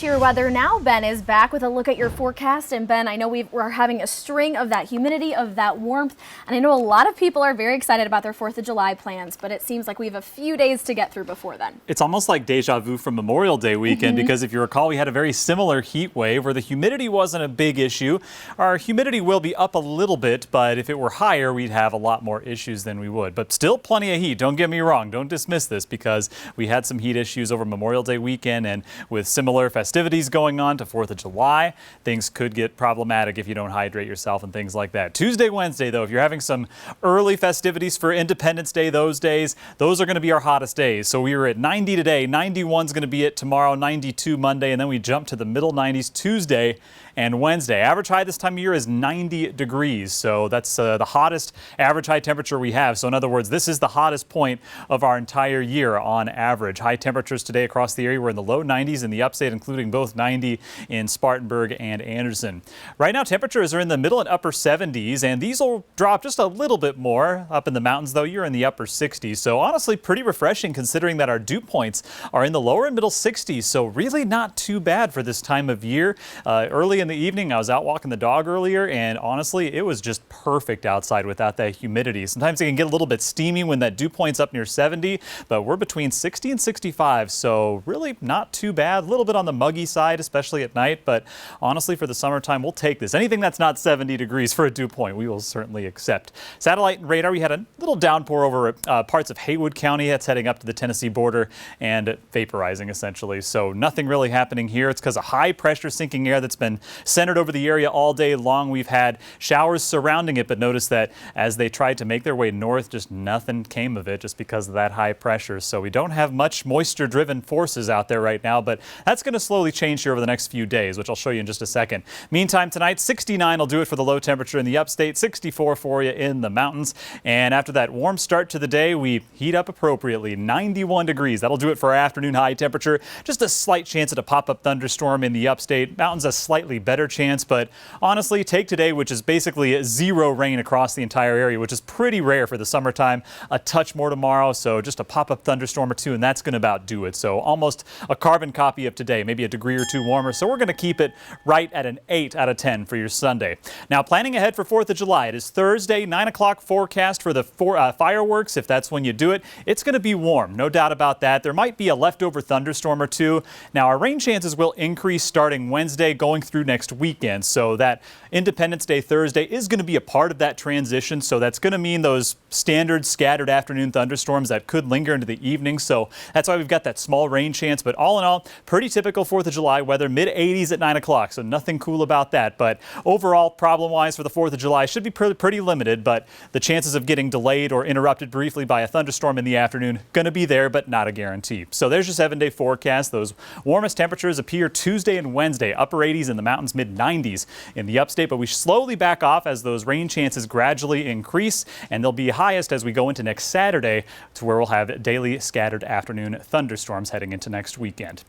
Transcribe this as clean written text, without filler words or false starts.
to your weather now. Ben is back with a look at your forecast. And Ben, I know we're having a string of that humidity, of that warmth. And I know a lot of people are very excited about their 4th of July plans, but it seems like we have a few days to get through before then. It's almost like deja vu from Memorial Day weekend because if you recall, we had a very similar heat wave where the humidity wasn't a big issue. Our humidity will be up a little bit, but if it were higher, we'd have a lot more issues than we would. But still plenty of heat. Don't get me wrong. Don't dismiss this because we had some heat issues over Memorial Day weekend, and with similar festivities going on to 4th of July, things could get problematic if you don't hydrate yourself and things like that. Tuesday, Wednesday, though, if you're having some early festivities for Independence Day those days, those are going to be our hottest days. So we were at 90 today, 91 is going to be it tomorrow, 92 Monday, and then we jump to the middle 90s Tuesday and Wednesday. Average high this time of year is 90 degrees. So that's the hottest average high temperature we have. So in other words, this is the hottest point of our entire year on average. High temperatures today across the area were in the low 90s in the upstate, including both 90 in Spartanburg and Anderson. Right now, temperatures are in the middle and upper 70s, and these will drop just a little bit more. Up in the mountains, though, you're in the upper 60s. So honestly, pretty refreshing considering that our dew points are in the lower and middle 60s. So really not too bad for this time of year. Early in the evening, I was out walking the dog earlier, and honestly, it was just perfect outside without that humidity. Sometimes it can get a little bit steamy when that dew point's up near 70, but we're between 60 and 65, so really not too bad. A little bit on the muggy side, especially at night, but honestly, for the summertime, we'll take this. Anything that's not 70 degrees for a dew point, we will certainly accept. Satellite and radar, we had a little downpour over parts of Haywood County. That's heading up to the Tennessee border and vaporizing, essentially. So nothing really happening here. It's because of high pressure sinking air that's been centered over the area all day long. We've had showers surrounding it, but notice that as they tried to make their way north, just nothing came of it just because of that high pressure. So we don't have much moisture-driven forces out there right now, but that's going to slowly change here over the next few days, which I'll show you in just a second. Meantime, tonight, 69 will do it for the low temperature in the upstate, 64 for you in the mountains. And after that warm start to the day, we heat up appropriately, 91 degrees. That'll do it for our afternoon high temperature. Just a slight chance at a pop-up thunderstorm in the upstate. Mountains a slightly better chance, but honestly, take today, which is basically zero rain across the entire area, which is pretty rare for the summertime. A touch more tomorrow, so just a pop-up thunderstorm or two, and that's going to about do it. So almost a carbon copy of today, maybe a degree or two warmer. So we're going to keep it right at an 8 out of 10 for your Sunday. Now, planning ahead for 4th of July, it is Thursday, 9 o'clock forecast for the fireworks. If that's when you do it, it's going to be warm, no doubt about that. There might be a leftover thunderstorm or two. Now, our rain chances will increase starting Wednesday, going through next weekend. So that Independence Day Thursday is going to be a part of that transition. So that's going to mean those standard scattered afternoon thunderstorms that could linger into the evening. So that's why we've got that small rain chance. But all in all, pretty typical 4th of July weather, mid 80s at 9 o'clock. So nothing cool about that. But overall, problem-wise for the 4th of July should be pretty limited. But the chances of getting delayed or interrupted briefly by a thunderstorm in the afternoon going to be there, but not a guarantee. So there's your 7-day forecast. Those warmest temperatures appear Tuesday and Wednesday, upper 80s in the mountains, mid 90s in the upstate. But we slowly back off as those rain chances gradually increase, and they'll be highest as we go into next Saturday, to where we'll have daily scattered afternoon thunderstorms heading into next weekend.